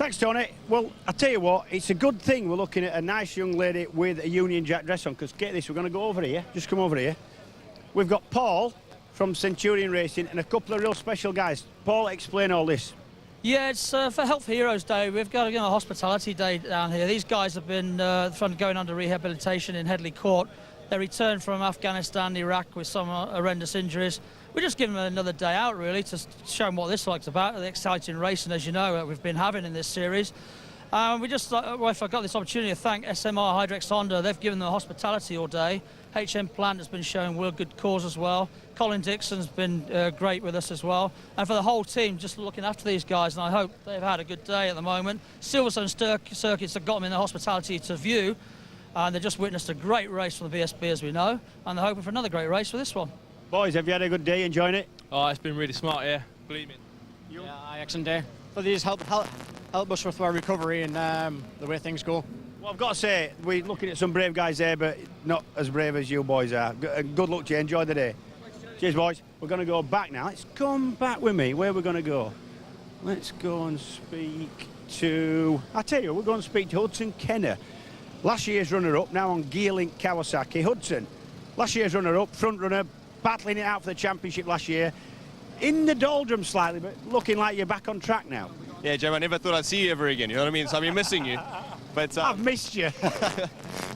Thanks, Tony. Well, I tell you what, it's a good thing we're looking at a nice young lady with a Union Jack dress on, because get this, we're going to go over here. Just come over here. We've got Paul from Centurion Racing and a couple of real special guys. Paul, explain all this. Yeah, it's for Help for Heroes Day. We've got a hospitality day down here. These guys have been going under rehabilitation in Headley Court. They returned from Afghanistan, Iraq with some horrendous injuries. We're just giving them another day out, really, to show them what this like's about, the exciting racing, as you know, that we've been having in this series. We just thought, well, if I got this opportunity to thank SMR Hydrex Honda, they've given them hospitality all day. HM Plant has been showing real good cause as well. Colin Dixon's been great with us as well. And for the whole team, just looking after these guys, and I hope they've had a good day at the moment. Silverstone circuits have got them in the hospitality to view, and they've just witnessed a great race from the VSB, as we know, and they're hoping for another great race for this one. Boys, have you had a good day, enjoying it? Oh, it's been really smart, yeah, believe me. Yeah, excellent day. So these help us with our recovery and the way things go. Well, I've got to say, we're looking at some brave guys there, but not as brave as you boys are. Good luck to you, enjoy the day. Cheers, boys. We're going to go back now. Let's come back with me. Where are we going to go? Let's go and speak to... I tell you, we're going to speak to Hudson Kenner. Last year's runner-up, now on Gearlink Kawasaki. Hudson, last year's runner-up, front-runner, battling it out for the championship last year. In the doldrums slightly, but looking like you're back on track now. Yeah, Jim, I never thought I'd see you ever again, you know what I mean? So I've been missing you. But I've missed you.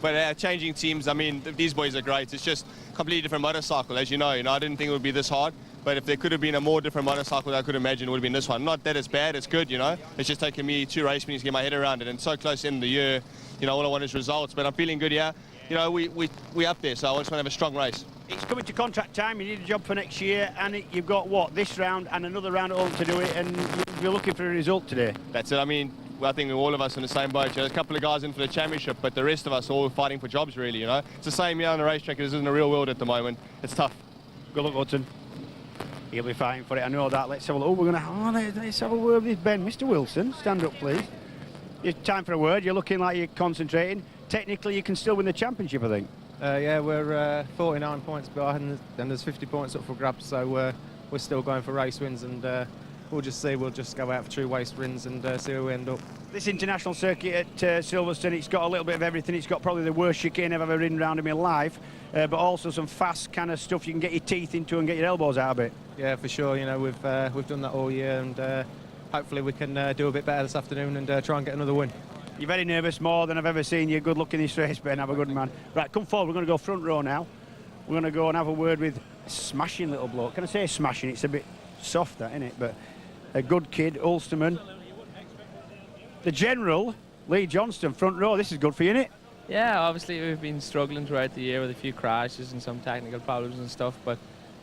But changing teams, I mean, these boys are great. It's just a completely different motorcycle, as you know. I didn't think it would be this hard. But if there could have been a more different motorcycle that I could imagine, it would have been this one. Not that it's bad, it's good, you know. It's just taken me 2 race meetings to get my head around it. And so close in the year, all I want is results. But I'm feeling good, yeah. We up there, so I just want to have a strong race. It's coming to contract time. You need a job for next year, and you've got, what, this round and another round at home to do it, and you're looking for a result today. That's it. I mean, I think all of us in the same boat. There's a couple of guys in for the championship, but the rest of us are all fighting for jobs, really, It's the same here on the racetrack. This isn't the real world at the moment. It's tough. Good luck, Hudson. He'll be fighting for it. I know that. Let's have a look. Let's have a word with Ben. Mr. Wilson, stand up, please. It's time for a word. You're looking like you're concentrating. Technically, you can still win the championship, I think. Yeah, we're 49 points behind, and there's 50 points up for grabs, so we're still going for race wins, and we'll just see. We'll just go out for true race wins and see where we end up. This international circuit at Silverstone, it's got a little bit of everything. It's got probably the worst chicane I've ever ridden around in my life, but also some fast kind of stuff you can get your teeth into and get your elbows out of it. Yeah, for sure. We've done that all year, and hopefully we can do a bit better this afternoon and try and get another win. You're very nervous, more than I've ever seen you. Good luck in this race, Ben. Have a good man. Right, come forward. We're going to go front row now. We're going to go and have a word with a smashing little bloke. Can I say smashing? It's a bit soft, that, isn't it? But a good kid, Ulsterman. The General, Lee Johnston, front row. This is good for you, isn't it? Yeah, obviously we've been struggling throughout the year with a few crashes and some technical problems and stuff, but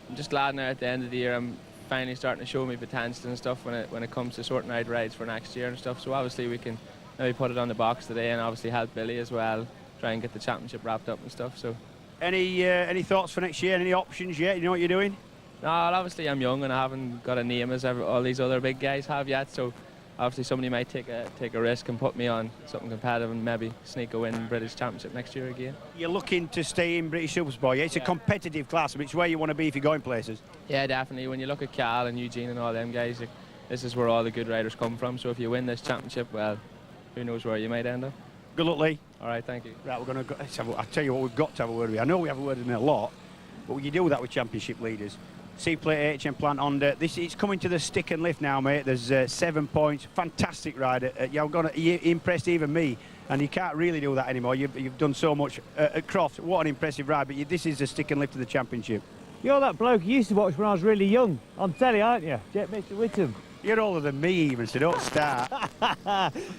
I'm just glad now at the end of the year I'm finally starting to show me potential and stuff when it comes to sorting out rides for next year and stuff. So obviously we can maybe put it on the box today and obviously help Billy as well, try and get the championship wrapped up and stuff. So, any thoughts for next year? Any options yet? You know what you're doing? No, well, obviously I'm young and I haven't got a name as all these other big guys have yet. So obviously somebody might take a risk and put me on something competitive and maybe sneak a win in British Championship next year again. You're looking to stay in British Supersport, yeah? It's a competitive class, but it's where you want to be if you're going places. Yeah, definitely. When you look at Cal and Eugene and all them guys, this is where all the good riders come from. So if you win this championship, well, who knows where you might end up. Good luck, Lee. All right, thank you. Right, we're going to go. I'll tell you what, we've got to have a word with. I know we have a word with him a lot, but you do that with championship leaders. C-Plate, HM Plant Honda. It's coming to the stick and lift now, mate. There's 7 points. Fantastic rider. You impressed even me, and you can't really do that anymore. You've done so much at Croft. What an impressive ride, but this is the stick and lift of the championship. You're that bloke you used to watch when I was really young on telly, aren't you? Jet Mr. Whittam. You're older than me even, so don't start.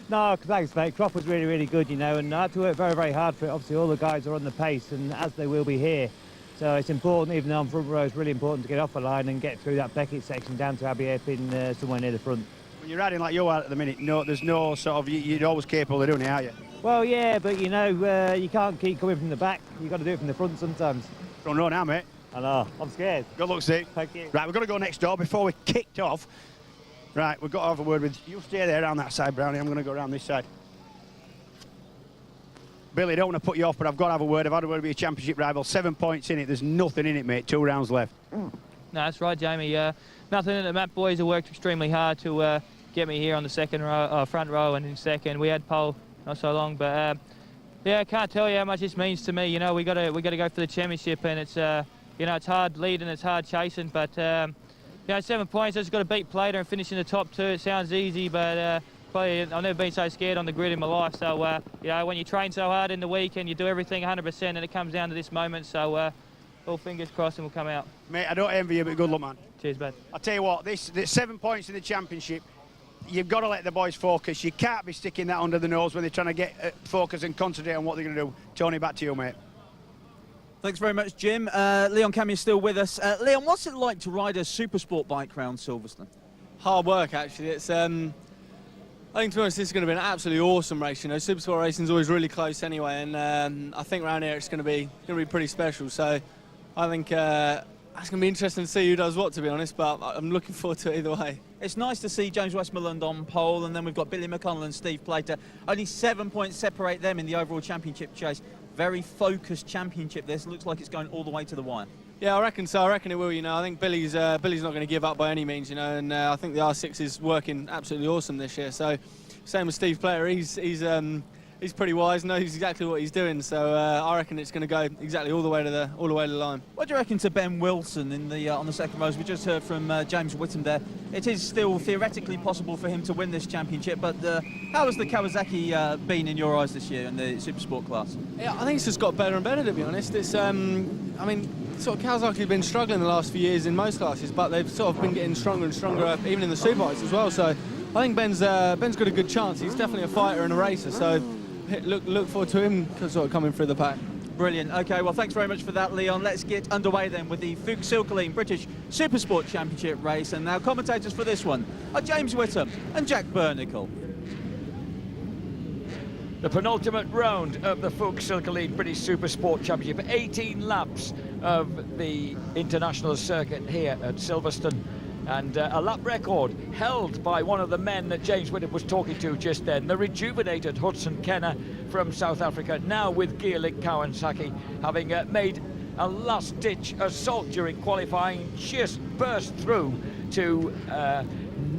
No, thanks, mate. Croft was really, really good, and I had to work very, very hard for it. Obviously, all the guys are on the pace, and as they will be here. So it's important, even though I'm front row, it's really important to get off the line and get through that Beckett section down to Abbey Hairpin somewhere near the front. When you're riding like you are at the minute, there's no sort of, you're always capable of doing it, aren't you? Well, yeah, but you can't keep coming from the back. You've got to do it from the front sometimes. Front row now, mate. I know, I'm scared. Good luck, Steve. Thank you. Right, we've got to go next door before we're kicked off. Right, we've got to have a word with you. Stay there around that side, Brownie. I'm going to go around this side. Billy, I don't want to put you off, but I've got to have a word. I've had a word with your championship rival. 7 points in it. There's nothing in it, mate. 2 rounds left. No, that's right, Jamie. Nothing in it. The Matt boys have worked extremely hard to get me here on the second row, front row, and in second. We had pole not so long, but yeah, I can't tell you how much this means to me. You know, we got to go for the championship, and it's you know, it's hard leading, it's hard chasing, but you know, 7 points. I just got to beat Plater and finish in the top 2. It sounds easy, but I've never been so scared on the grid in my life. So you know, when you train so hard in the week and you do everything 100%, and it comes down to this moment. So all fingers crossed, and we'll come out. Mate, I don't envy you, but good luck, man. Cheers, bud. I'll tell you what, this 7 points in the championship, you've got to let the boys focus. You can't be sticking that under the nose when they're trying to get focus and concentrate on what they're going to do. Tony, back to you, mate. Thanks very much, Jim. Leon Cammy's still with us. Leon, what's it like to ride a Supersport bike around Silverstone? Hard work, actually. It's I think, to be honest, this is going to be an absolutely awesome race. You know, Supersport racing is always really close anyway, and I think around here it's going to be pretty special. So I think it's going to be interesting to see who does what, to be honest. But I'm looking forward to it either way. It's nice to see James Westmoreland on pole, and then we've got Billy McConnell and Steve Plater. Only 7 points separate them in the overall championship chase. Very focused championship. This looks like it's going all the way to the wire. Yeah, I reckon so. I reckon it will. You know, I think Billy's not going to give up by any means. You know, and I think the R6 is working absolutely awesome this year. So, same with Steve Plater. He's pretty wise, knows exactly what he's doing. So I reckon it's going to go exactly all the way to the line. What do you reckon to Ben Wilson in the on the second row? We just heard from James Whittam there. It is still theoretically possible for him to win this championship, but how has the Kawasaki been in your eyes this year in the Supersport class? Yeah, I think it's just got better and better, to be honest. It's I mean, sort of Kawasaki have been struggling the last few years in most classes, but they've sort of been getting stronger and stronger, even in the superbikes as well. So I think Ben's got a good chance. He's definitely a fighter and a racer. So look forward to him sort of coming through the pack. Brilliant. Okay, well, thanks very much for that, Leon. Let's get underway then with the Fuchs Silverstone British Supersport Championship race. And now commentators for this one are James Whittam and Jack Burnicle. The penultimate round of the Fuchs Silverstone British Supersport Championship. 18 laps of the international circuit here at Silverstone. And a lap record held by one of the men that James Whittam was talking to just then, the rejuvenated Hudson Kenner from South Africa, now with Gearlink Kawasaki, having made a last-ditch assault during qualifying, just burst through to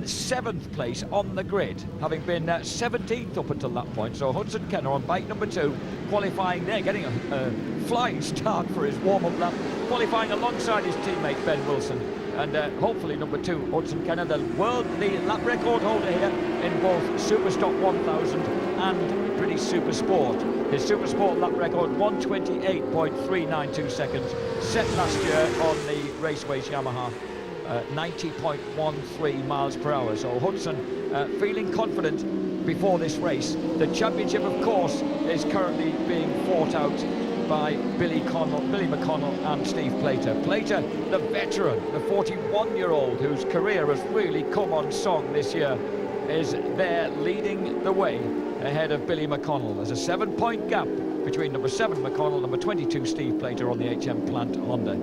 7th place on the grid, having been 17th up until that point. So Hudson Kenner on bike number 2, qualifying there, getting a flying start for his warm-up lap, qualifying alongside his teammate Ben Wilson. And hopefully number 2, Hudson Kenner, the lap record holder here in both Superstock 1000 and British Supersport. His Supersport lap record 128.392 seconds, set last year on the Raceways Yamaha, 90.13 miles per hour. So Hudson feeling confident before this race. The championship, of course, is currently being fought out by Billy McConnell and Steve Plater. Plater, the veteran, the 41-year-old whose career has really come on song this year, is there leading the way ahead of Billy McConnell. There's a 7-point gap between number 7 McConnell, number 22 Steve Plater on the HM Plant Honda.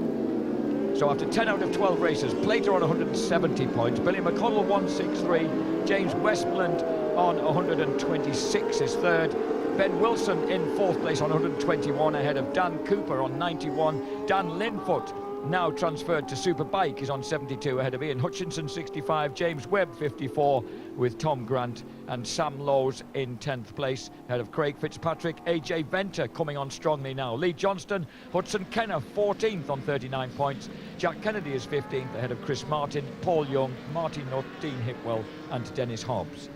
So after 10 out of 12 races, Plater on 170 points, Billy McConnell 163, James Westmoreland on 126 is third, Ben Wilson in 4th place on 121 ahead of Dan Cooper on 91. Dan Linfoot, now transferred to Superbike, is on 72 ahead of Ian Hutchinson 65, James Webb 54 with Tom Grant, and Sam Lowes in 10th place ahead of Craig Fitzpatrick. AJ Venter coming on strongly now. Lee Johnston, Hudson Kenner 14th on 39 points. Jack Kennedy is 15th ahead of Chris Martin, Paul Young, Martin Nutt, Dean Hipwell and Dennis Hobbs.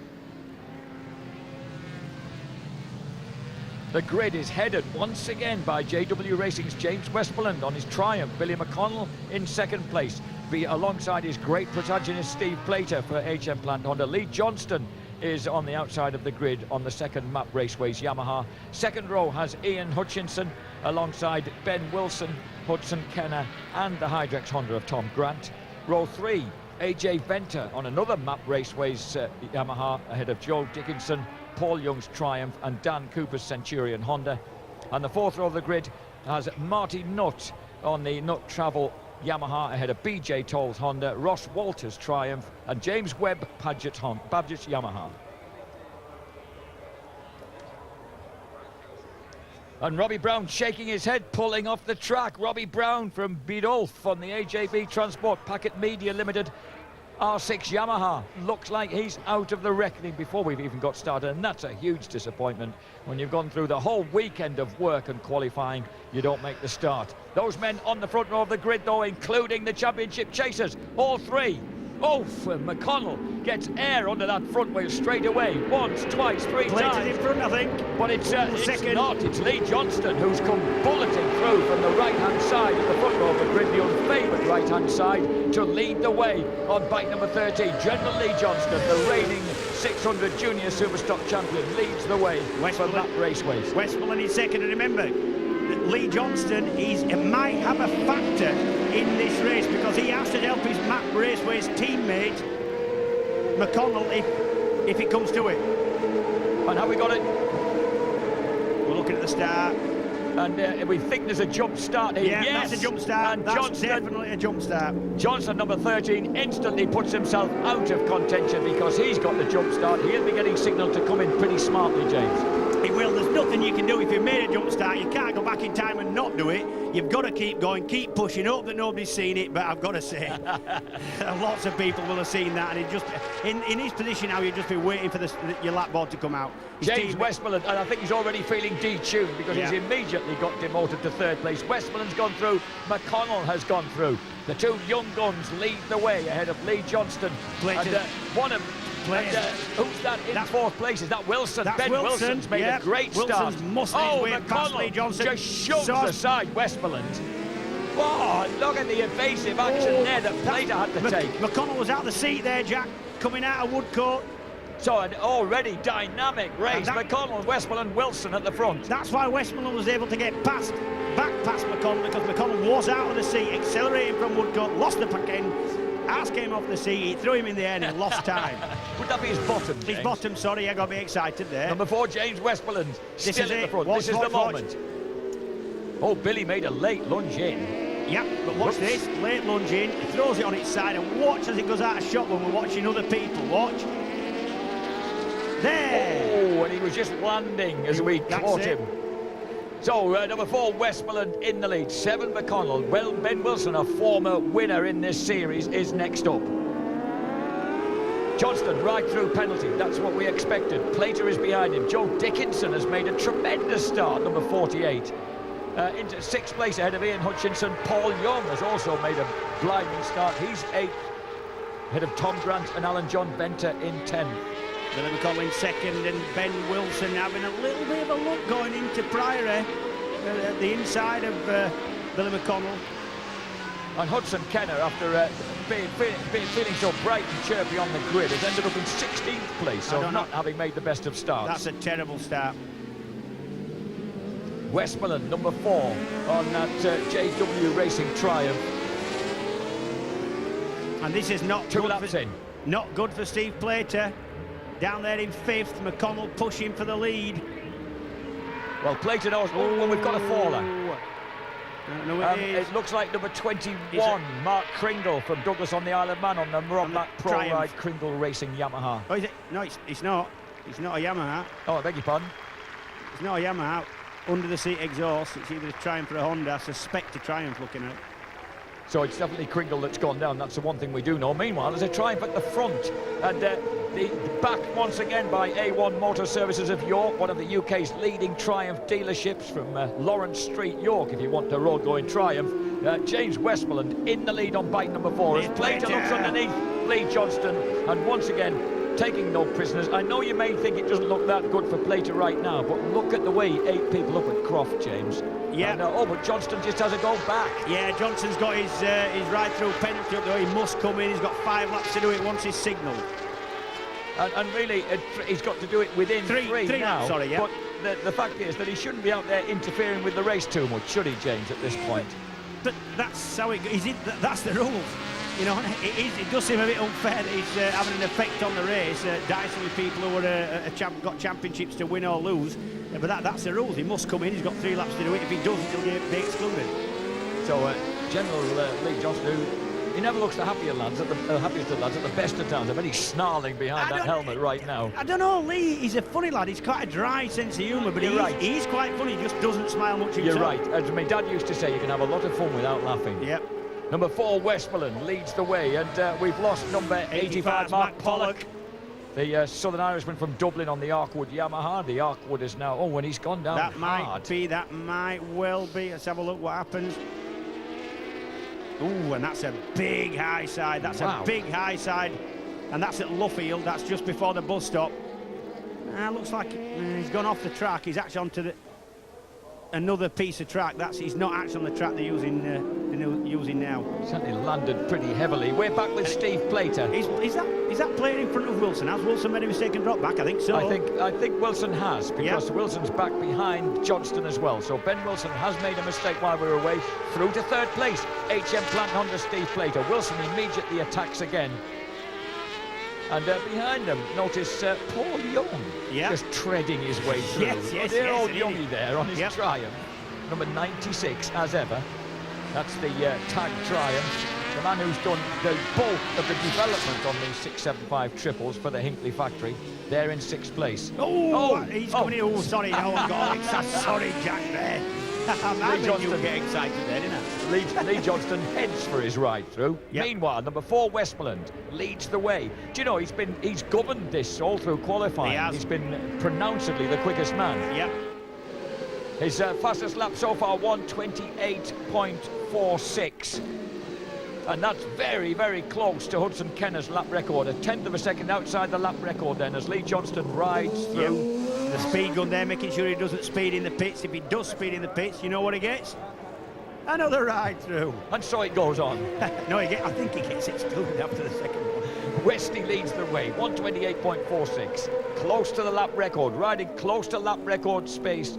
The grid is headed once again by JW Racing's James Westmoreland on his Triumph. Billy McConnell in 2nd place, alongside his great protagonist Steve Plater for HM Plant Honda. Lee Johnston is on the outside of the grid on the 2nd Map Raceways Yamaha. 2nd row has Ian Hutchinson alongside Ben Wilson, Hudson Kenner and the Hydrex Honda of Tom Grant. Row 3, AJ Venter on another Map Raceways Yamaha ahead of Joe Dickinson, Paul Young's Triumph and Dan Cooper's Centurion Honda. And the 4th row of the grid has Martin Nutt on the Nutt Travel Yamaha ahead of BJ Toll's Honda, Ross Walters Triumph and James Webb Badgett's Yamaha. And Robbie Brown shaking his head, pulling off the track. Robbie Brown from Bidulph on the AJB Transport Packet Media Limited R6 Yamaha looks like he's out of the reckoning before we've even got started, and that's a huge disappointment. When you've gone through the whole weekend of work and qualifying, you don't make the start. Those men on the front row of the grid, though, including the championship chasers, all three. Oh, McConnell gets air under that front wheel straight away. Once, twice, three Plater's times. in front, I think. But it's Second. not. It's Lee Johnston who's come bulleting through from the right-hand side of the front row of the grid, the unfavoured right-hand side, to lead the way on bike number 13. General Lee Johnston, the reigning 600 Junior Superstock champion, leads the way from that raceways. Westmoreland in second, and remember, Lee Johnston might have a factor in this race because he has to help his Map Raceways teammate McConnell if it comes to it. And have we got it? We're looking at the start. And we think there's a jump start here. Yeah, yes, that's a jump start. And That's Johnston, definitely a jump start. Johnson, number 13, instantly puts himself out of contention because he's got the jump start. He'll be getting signalled to come in pretty smartly, James. It will. There's nothing you can do if you've made a jump start. You can't go back in time and not do it. You've got to keep going, keep pushing, hope that nobody's seen it. But I've got to say, lots of people will have seen that, and it just in his position now, you'd just be waiting for your lap board to come out. James Westmoreland, and I think he's already feeling detuned because he's immediately got demoted to third place. Westmoreland's gone through, McConnell has gone through. The two young guns lead the way ahead of Lee Johnston. And, one of who's that in fourth place? Is that Wilson? That's Ben Wilson. Wilson's made a great start. Wilson's muscling his way past Lee McConnell Johnston. just shoves aside Westmoreland. Oh, look at the evasive action there that Plater had to take. McConnell was out of the seat there, Jack, coming out of Woodcourt. So an already dynamic race. McConnell, Westmoreland, Wilson at the front. That's why Westmoreland was able to get back past McConnell, because McConnell was out of the seat, accelerating from Woodcourt, lost the back end. Ass came off the seat, he threw him in the air and he lost time. Would that be his bottom, James? His bottom, sorry, I got a bit excited there. Number 4, James Westmoreland, still at the front. Watch, this is the moment. Oh, Billy made a late lunge in. Yep, but watch this, late lunge in, he throws it on its side, and watch as it goes out of shot when we're watching other people. Watch. There! Oh, and he was just landing as we caught him. So, number 4, Westmoreland in the lead. 7, McConnell. Well, Ben Wilson, a former winner in this series, is next up. Johnston right through penalty. That's what we expected. Plater is behind him. Joe Dickinson has made a tremendous start, number 48. Into 6th place ahead of Ian Hutchinson. Paul Young has also made a blinding start. He's 8th, ahead of Tom Grant and Alan John Venter in 10th. Billy McConnell in second, and Ben Wilson having a little bit of a look going into Priory at the inside of Billy McConnell. And Hudson Kenner, after feeling so bright and chirpy on the grid, has ended up in 16th place, so not having made the best of starts. That's a terrible start. Westmoreland, number 4, on that JW Racing Triumph. And this is not two laps in. Not good for Steve Plater. Down there in 5th, McConnell pushing for the lead. Well, Plater knows, well, we've got a faller. It looks like number 21, Mark Kringle from Douglas on the Isle of Man on the Murrock Pro Ride Kringle Racing Yamaha. Oh, is it? No, it's not. It's not a Yamaha. Oh, I beg your pardon? It's not a Yamaha. Under the seat exhaust, it's either a Triumph or a Honda. I suspect a Triumph looking at it. So it's definitely Kringle that's gone down. That's the one thing we do know. Meanwhile, there's a Triumph at the front. And backed once again by A1 Motor Services of York, one of the UK's leading Triumph dealerships from Lawrence Street, York, if you want a road-going Triumph. James Westmoreland in the lead on bike number 4. As Plater looks underneath Lee Johnston, and once again, taking no prisoners. I know you may think it doesn't look that good for Plater right now, but look at the way 8 people up at Croft, James. Yeah. And, but Johnston just has a go back. Yeah, Johnston's got his ride-through penalty up there. He must come in. He's got 5 laps to do it once he's signalled. And really, he's got to do it within three now. Sorry, yeah. But the fact is that he shouldn't be out there interfering with the race too much, should he, James, at this point? But that's how it goes. That's the rules. You know, it does seem a bit unfair that he's having an effect on the race, dicing with people who are got championships to win or lose. But that's the rules. He must come in. He's got 3 laps to do it. If he doesn't, he'll be excluded. So, General Lee Johnston, he never looks the happiest of lads at the best of times. I bet he's snarling behind that helmet right now. I don't know, Lee, he's a funny lad. He's quite a dry sense of humour, but he's quite funny. He just doesn't smile much himself. You're right. As my dad used to say, you can have a lot of fun without laughing. Yep. Number 4, Westmoreland, leads the way, and we've lost number 85, Mark Pollock. The Southern Irishman from Dublin on the Arkwood Yamaha. The Arkwood is now, and he's gone down That hard. that might well be. Let's have a look what happens. Ooh, and that's a big high side. That's a big high side. And that's at Luffield. That's just before the bus stop. Looks like he's gone off the track. He's actually onto another piece of track. He's not actually on the track they're using now. Certainly landed pretty heavily. We're back with Steve Plater. Is that Plater in front of Wilson? Has Wilson made a mistake and dropped back? I think so. I think Wilson has, because Wilson's back behind Johnston as well. So Ben Wilson has made a mistake while we were away. Through to third place, HM Plant Honda Steve Plater. Wilson immediately attacks again. And behind them, notice Paul Young just treading his way through. Dear old Youngie there on his Triumph. Number 96, as ever. That's the tag Triumph. The man who's done the bulk of the development on the 675 triples for the Hinckley factory. They're in 6th place. He's coming in. Oh, sorry. No, sorry, Jack, there. I think you'll get excited there, didn't I? Lee Johnston heads for his ride through. Meanwhile, number 4, Westmoreland, leads the way. Do you know, he's governed this all through qualifying. He's been pronouncedly the quickest man. Yep. His fastest lap so far, 1:28.46. And that's very, very close to Hudson Kenner's lap record. A tenth of a second outside the lap record then, as Lee Johnston rides through. The speed gun there, making sure he doesn't speed in the pits. If he does speed in the pits, you know what he gets? Another ride through. And so it goes on. No, I think he gets excluded after the second one. Westy leads the way, 1:28.46. Close to the lap record, riding close to lap record pace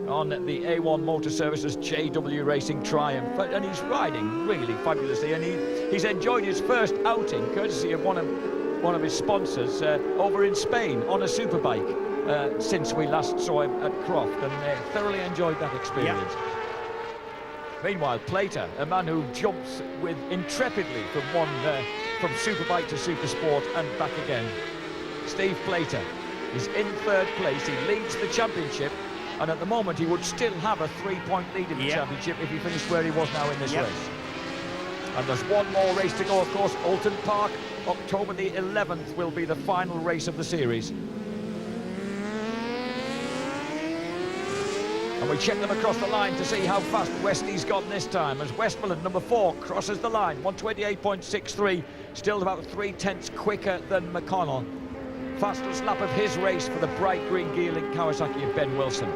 on the A1 Motor Services JW Racing Triumph. And he's riding really fabulously, and he's enjoyed his first outing, courtesy of one of his sponsors, over in Spain on a superbike since we last saw him at Croft, and thoroughly enjoyed that experience. Yep. Meanwhile, Plater, a man who jumps with intrepidly from superbike to supersport and back again. Steve Plater is in 3rd place. He leads the championship, and at the moment he would still have a 3-point lead in the championship if he finished where he was now in this race. And there's one more race to go, of course. Alton Park, October the 11th will be the final race of the series. And we check them across the line to see how fast Westy's gone this time, as Westmoreland, number 4, crosses the line, 1:28.63, still about 3/10 quicker than McConnell. Fastest lap of his race for the bright green gear-link Kawasaki of Ben Wilson.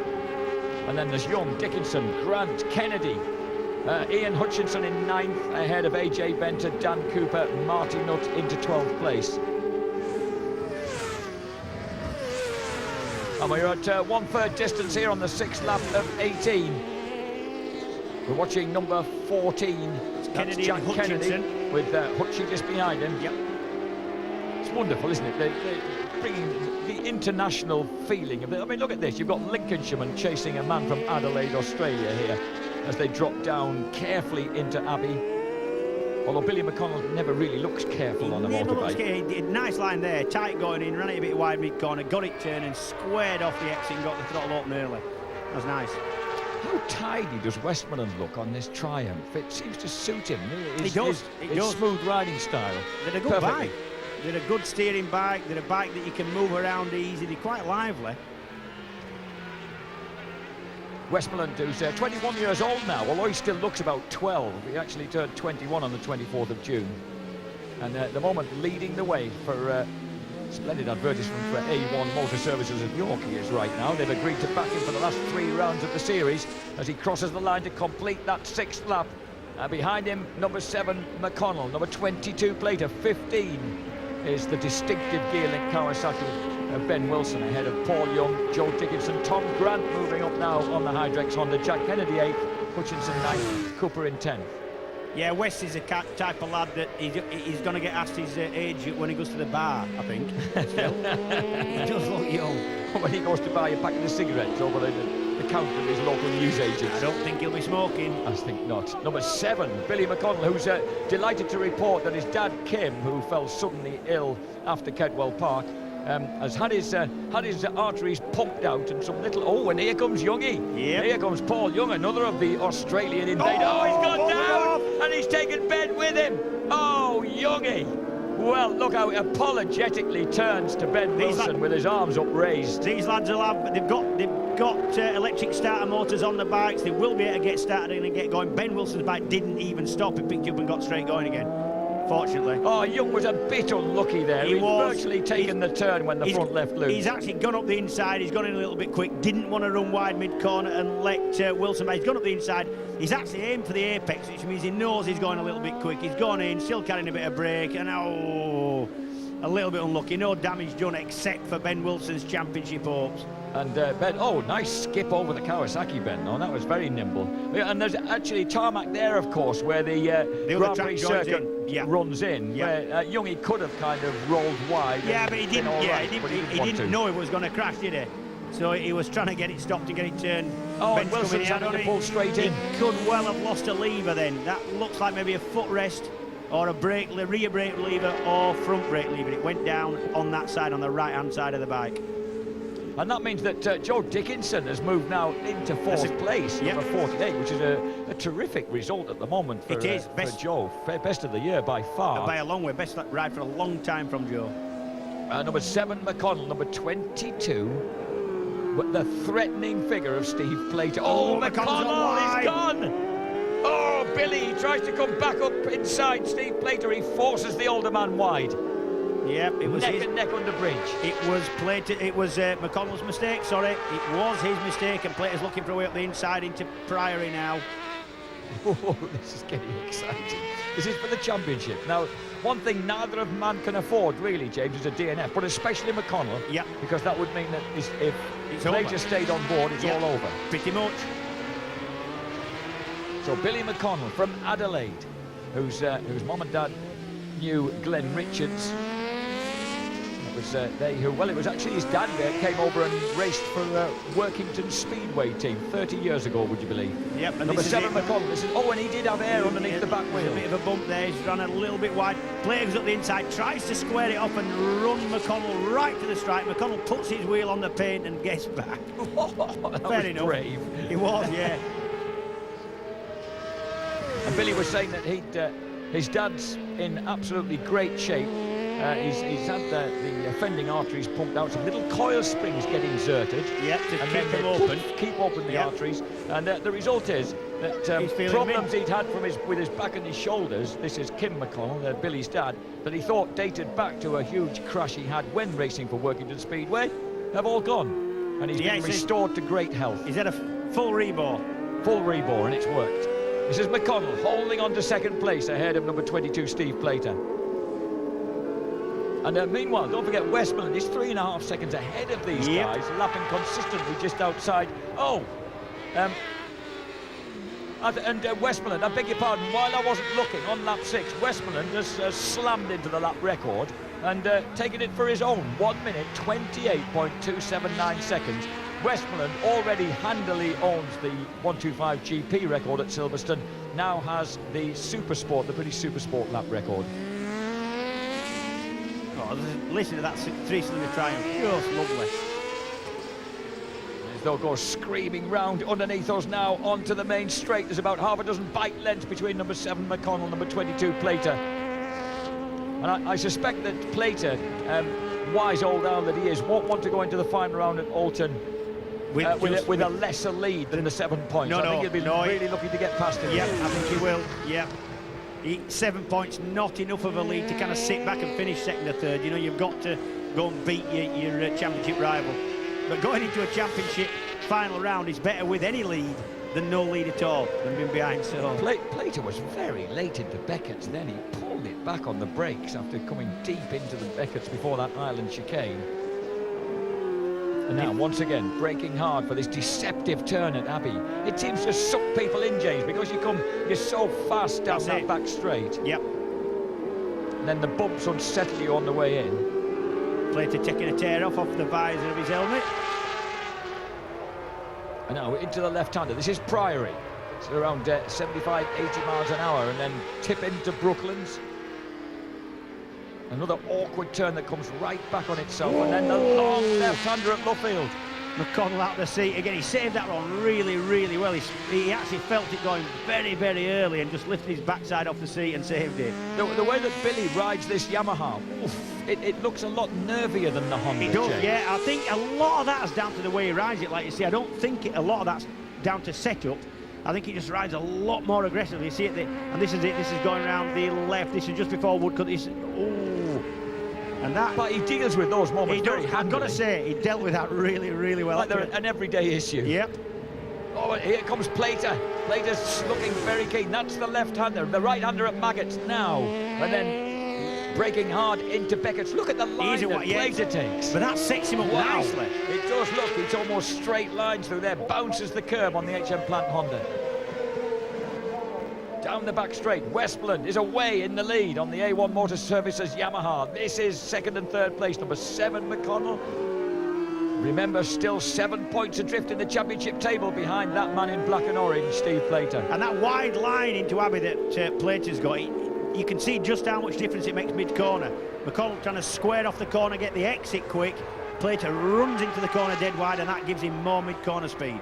And then there's Young, Dickinson, Grant, Kennedy, Ian Hutchinson in 9th, ahead of AJ Venter, Dan Cooper, Marty Nutt into 12th place. And we're at 1/3 distance here on the 6th lap of 18. We're watching number 14. It's Kennedy, Jack Hutchinson. Kennedy, with Hutchie just behind him. Yep. It's wonderful, isn't it? They're bringing the international feeling of it. I mean, look at this. You've got Lincolnshiremen chasing a man from Adelaide, Australia here, as they drop down carefully into Abbey. Although Billy McConnell never really looks careful on a motorbike. Nice line there, tight going in, ran it a bit wide mid-corner, got it turning, squared off the exit and got the throttle open early. That was nice. How tidy does Westmoreland look on this Triumph? It seems to suit him. It does. His smooth riding style. They're a good bike. They're a good steering bike. They're a bike that you can move around easy. They're quite lively. Westmoreland, who's 21 years old now, although he still looks about 12. He actually turned 21 on the 24th of June. And at the moment, leading the way for splendid advertisement for A1 Motor Services of York he is right now. They've agreed to back him for the last 3 rounds of the series as he crosses the line to complete that 6th lap. Behind him, number 7, McConnell. Number 22, Plater. 15 is the distinctive gear-link Kawasaki of Ben Wilson, ahead of Paul Young, Joe Dickinson, Tom Grant moving up now on the Hydrex Honda, Jack Kennedy 8th, Hutchinson 9th, Cooper in 10th. Yeah, West is a type of lad that he's going to get asked his age when he goes to the bar, I think. Still. He does look young. When he goes to buy a packet of cigarettes over the counter of his local newsagents. I don't think he'll be smoking. I think not. Number 7, Billy McConnell, who's delighted to report that his dad, Kim, who fell suddenly ill after Kedwell Park, has had his arteries pumped out and some little... Oh, and here comes Youngie. Yep. Here comes Paul Young, another of the Australian invaders. Oh, he's gone down, and he's taken Ben with him. Oh, Youngie. Well, look how he apologetically turns to Ben Wilson with his arms upraised. These lads will have... They've got electric starter motors on the bikes. They will be able to get started and get going. Ben Wilson's bike didn't even stop. He picked you up and got straight going again, fortunately. Oh, Young was a bit unlucky there. He'd virtually taken the turn when the front left loose. He's actually gone up the inside. He's gone in a little bit quick. Didn't want to run wide mid-corner and let Wilson... He's gone up the inside. He's actually aimed for the apex, which means he knows he's going a little bit quick. He's gone in, still carrying a bit of brake, and a little bit unlucky. No damage done except for Ben Wilson's championship hopes. And Ben, nice skip over the Kawasaki, Ben. No, that was very nimble. And there's actually tarmac there, of course, where the Grand Prix circuit runs in. Yeah. Where Youngie could have kind of rolled wide. Yeah, but he didn't. He didn't know it was going to crash, did he? So he was trying to get it stopped and get it turned. Oh, and Wilson's having to pull straight in. He could well have lost a lever then. That looks like maybe a footrest or a rear brake lever or front brake lever. It went down on that side, on the right-hand side of the bike. And that means that Joe Dickinson has moved now into fourth place, number 48, which is a terrific result at the moment for, for Joe. Best of the year by far. By a long way. Best ride for a long time from Joe. Number 7, McConnell. Number 22, but the threatening figure of Steve Plater. Oh, McConnell is gone! Oh, Billy tries to come back up inside Steve Plater. He forces the older man wide. Yep, it was neck and neck under bridge. It was McConnell's mistake, sorry. It was his mistake, and Plater's looking for a way up the inside into Priory now. Oh, this is getting exciting. This is for the championship. Now, one thing neither of man can afford, really, James, is a DNF, but especially McConnell. Yeah. Because that would mean that if Plater stayed on board, it's all over. Pretty much. So Billy McConnell from Adelaide, whose mum and dad knew Glenn Richards. It was actually his dad that came over and raced for Workington Speedway team 30 years ago, would you believe? Yep. And number 7, McConnell. And he did have air underneath the back wheel. A bit of a bump there. He's run a little bit wide. Plater's up the inside, tries to square it off and run McConnell right to the stripe. McConnell puts his wheel on the paint and gets back. Fair enough. Brave. He was, yeah. And Billy was saying that his dad's in absolutely great shape. He's had the offending arteries pumped out, some little coil springs get inserted. Yep, to keep them open. Keep open the arteries. And the result is that problems he'd had with his back and his shoulders, this is Kim McConnell, Billy's dad, that he thought dated back to a huge crash he had when racing for Workington Speedway, have all gone. And he's been restored to great health. He's had a full rebore. Full rebore, and it's worked. This is McConnell holding on to second place ahead of number 22, Steve Plater. And meanwhile, don't forget, Westmoreland is 3.5 seconds ahead of these guys, lapping consistently just outside. Westmoreland, I beg your pardon, while I wasn't looking, on lap 6, Westmoreland has slammed into the lap record and taken it for his own. 1 minute, 28.279 seconds. Westmoreland already handily owns the 125 GP record at Silverstone, now has the Supersport, the British Supersport lap record. Listen to that 3-cylinder Triumph, just lovely. As they'll go screaming round underneath us now onto the main straight. There's about half a dozen bike lengths between number 7 McConnell, number 22 Plater. And I suspect that Plater, wise old owl that he is, won't want to go into the final round at Alton with a lesser lead than the 7 points. I think he'll be really looking to get past him. Yeah, I think he will, yeah. 7 points, not enough of a lead to kind of sit back and finish second or third. You know, you've got to go and beat your championship rival. But going into a championship final round is better with any lead than no lead at all, than being behind. So Plater was very late into Beckett's, then he pulled it back on the brakes after coming deep into the Beckett's before that island chicane. And now, once again, braking hard for this deceptive turn at Abbey. It seems to suck people in, James, because you're so fast down that back straight. Yep. And then the bumps unsettle you on the way in. Plater taking a tear off the visor of his helmet. And now into the left-hander. This is Priory. It's around 75, 80 miles an hour, and then tip into Brooklands. Another awkward turn that comes right back on itself, and then the long left-hander at Luffield. McConnell out of the seat again. He saved that one really, really well. He actually felt it going very, very early and just lifted his backside off the seat and saved it. The way that Billy rides this Yamaha, it looks a lot nervier than the Honda. He does, James. yeah. I think a lot of that's down to the way he rides it. Like you see, I don't think a lot of that's down to setup. I think he just rides a lot more aggressively. You see it, and this is it. This is going around the left. This is just before Woodcut. And that. But he deals with those moments very handily. I've got to say, he dealt with that really, really well. Like they're an everyday issue. Yep. Oh, here comes Plater. Plater's looking very keen. That's the left-hander. The right-hander at Maggots now. And then breaking hard into Beckett's. Look at the line that Plater takes. But that sets him up nicely. It does look. It's almost straight lines through there. Bounces the curb on the HM Plant Honda. Down the back straight, Westmoreland is away in the lead on the A1 Motor Services Yamaha. This is second and third place, number 7 McConnell. Remember, still 7 points adrift in the championship table behind that man in black and orange, Steve Plater. And that wide line into Abbey that Plater's got, you can see just how much difference it makes mid-corner. McConnell trying to square off the corner, get the exit quick. Plater runs into the corner dead wide, and that gives him more mid-corner speed.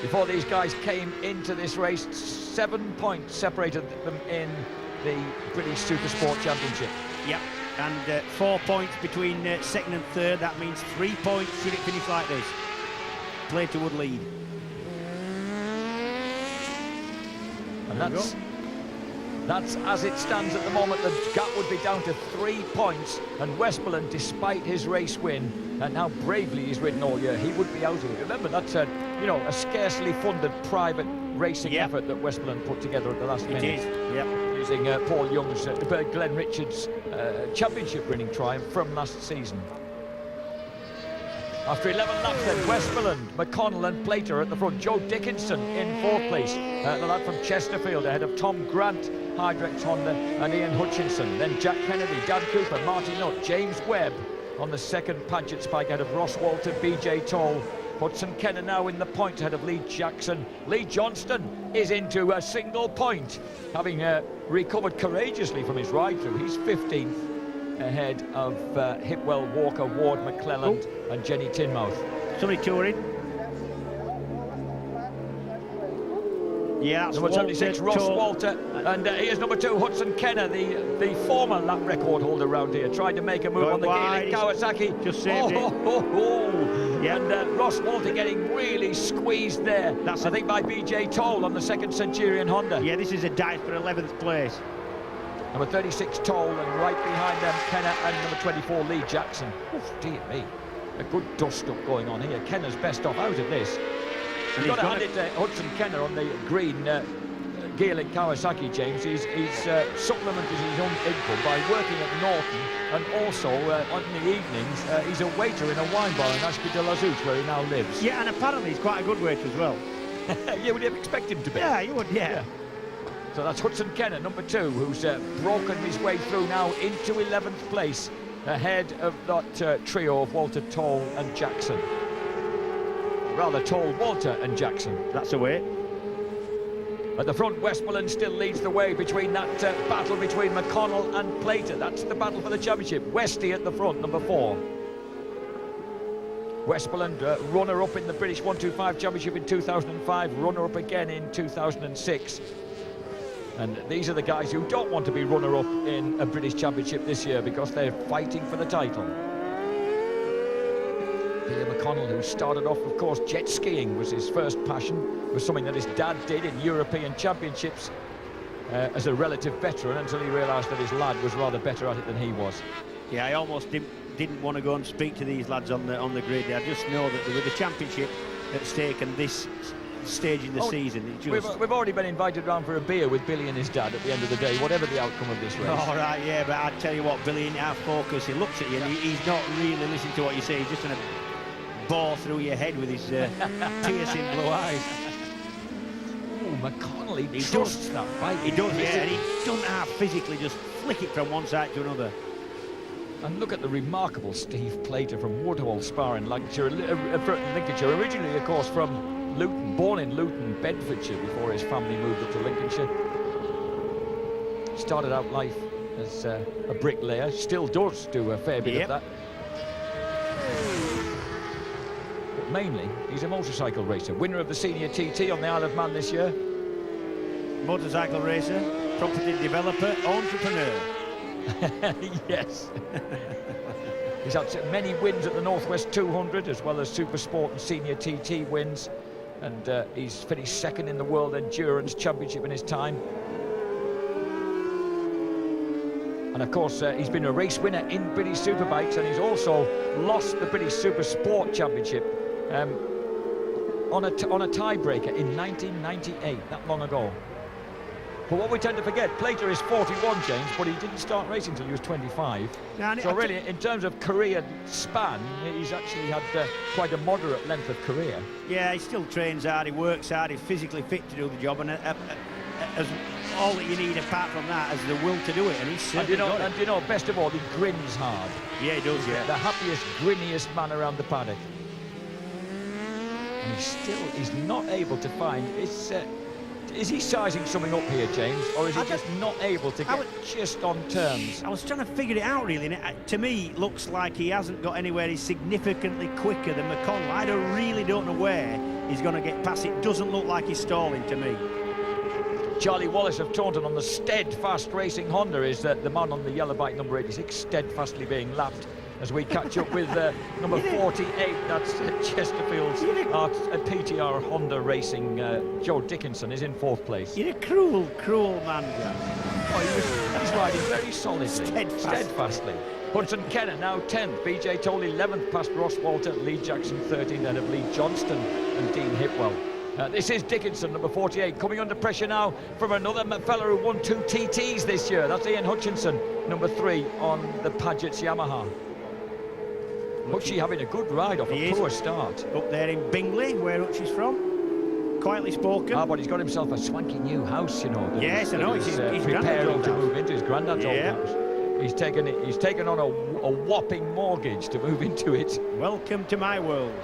Before these guys came into this race, 7 points separated them in the British Supersport Championship. Yep, and 4 points between second and third. That means 3 points should it finish like this. Plater would lead. And that's as it stands at the moment. The gap would be down to 3 points, and Westmoreland, despite his race win, and how bravely he's ridden all year, he would be out of it. Remember, that's a scarcely funded private racing effort that Westmoreland put together at the last minute. It is, yep. Using Paul Young's, Glenn Richards' championship-winning triumph from last season. After 11 laps then, Westmoreland, McConnell and Plater at the front. Joe Dickinson in fourth place. The lad from Chesterfield ahead of Tom Grant, Hydrex Honda, and Ian Hutchinson. Then Jack Kennedy, Dan Cooper, Martin Nutt, James Webb on the second Paget Spike ahead of Ross Walter, BJ Toll. Hudson Kenner now in the point ahead of Lee Jackson. Lee Johnston is into a single point, having recovered courageously from his ride-through. He's 15th ahead of Hipwell, Walker, Ward, McClelland and Jenny Tinmouth. Somebody touring. Yeah, that's number 76, Ross Walter, and here's number 2, Hudson Kenner, the former lap record holder around here, tried to make a move on the Geely Kawasaki. Just saved it. Yep. And Ross Walter getting really squeezed there. That's I think by BJ Toll on the second Centurion Honda. Yeah, this is a dive for 11th place. Number 36 Toll, and right behind them Kenner and number 24 Lee Jackson. Oof, dear me, a good dust-up going on here. Kenner's best off out of this. You've got to hand it to Hudson Kenner on the green Geely Kawasaki, James. He's supplemented his own income by working at Norton, and also on the evenings he's a waiter in a wine bar in Ashby de la Zouch, where he now lives. Yeah, and apparently he's quite a good waiter as well. You would expect him to be. Yeah, you would, yeah. So that's Hudson Kenner, number 2, who's broken his way through now into 11th place, ahead of that trio of Walter, Toll and Jackson. Rather, Toll, Walter and Jackson. That's the way. At the front, Westmoreland still leads the way between that battle between McConnell and Plater. That's the battle for the championship. Westy at the front, number 4. Westmoreland, runner-up in the British 125 Championship in 2005, runner-up again in 2006. And these are the guys who don't want to be runner-up in a British Championship this year because they're fighting for the title. Peter McConnell, who started off, of course, jet skiing was his first passion, was something that his dad did in European Championships as a relative veteran, until he realised that his lad was rather better at it than he was. Yeah, I almost didn't want to go and speak to these lads on the grid. I just know that with the championship at stake and this stage in the season, it just... We've already been invited round for a beer with Billy and his dad at the end of the day, whatever the outcome of this race. All right, yeah, but I tell you what, Billy, in our focus, he looks at you and he's not really listening to what you say. He's just going to bore through your head with his piercing blue eyes. Oh, McConnell, he trusts that bike. He does, yeah, and he doesn't have physically just flick it from one side to another. And look at the remarkable Steve Plater from Woodhall Spa in Lincolnshire, originally, of course, from Luton, born in Luton, Bedfordshire, before his family moved up to Lincolnshire. started out life as a bricklayer, still does do a fair bit of that. But mainly, he's a motorcycle racer, winner of the Senior TT on the Isle of Man this year. Motorcycle racer, property developer, entrepreneur. Yes. He's had many wins at the Northwest 200, as well as Supersport and Senior TT wins. And he's finished second in the World Endurance Championship in his time. And of course, he's been a race winner in British Superbikes, and he's also lost the British Supersport Championship on a tiebreaker in 1998, that long ago. But what we tend to forget, Plater is 41, James, but he didn't start racing until he was 25. So really, in terms of career span, he's actually had quite a moderate length of career. Yeah, he still trains hard, he works hard, he's physically fit to do the job, and as all that you need apart from that is the will to do it, and he's certainly got it. And you know, best of all, he grins hard. Yeah, he does, yeah. The happiest, grinniest man around the paddock. And he's not able to find... Is he sizing something up here, James, or is he just not able to get just on terms? I was trying to figure it out, really, and to me, it looks like he hasn't got anywhere. He's significantly quicker than McConnell. I really don't know where he's going to get past. It doesn't look like he's stalling to me. Charlie Wallace of Taunton on the Steadfast Racing Honda is the man on the yellow bike, number 86, steadfastly being lapped as we catch up with number 48, that's Chesterfield's PTR Honda Racing. Joe Dickinson is in 4th place. You're a cruel, cruel man, Jack. Oh, he's riding very solidly, steadfastly. Hudson Kenner now 10th, BJ Toll 11th, past Ross Walter, Lee Jackson 13th, then of Lee Johnston and Dean Hipwell. This is Dickinson, number 48, coming under pressure now from another fella who won 2 TTs this year. That's Ian Hutchinson, number 3 on the Paget's Yamaha. Hutchie having a good ride off a poor start. Up there in Bingley, where Hutchie's from. Quietly spoken. Ah, but he's got himself a swanky new house, you know. Yes, I know. He's preparing to move into his granddad's old house. He's taken on a whopping mortgage to move into it. Welcome to my world.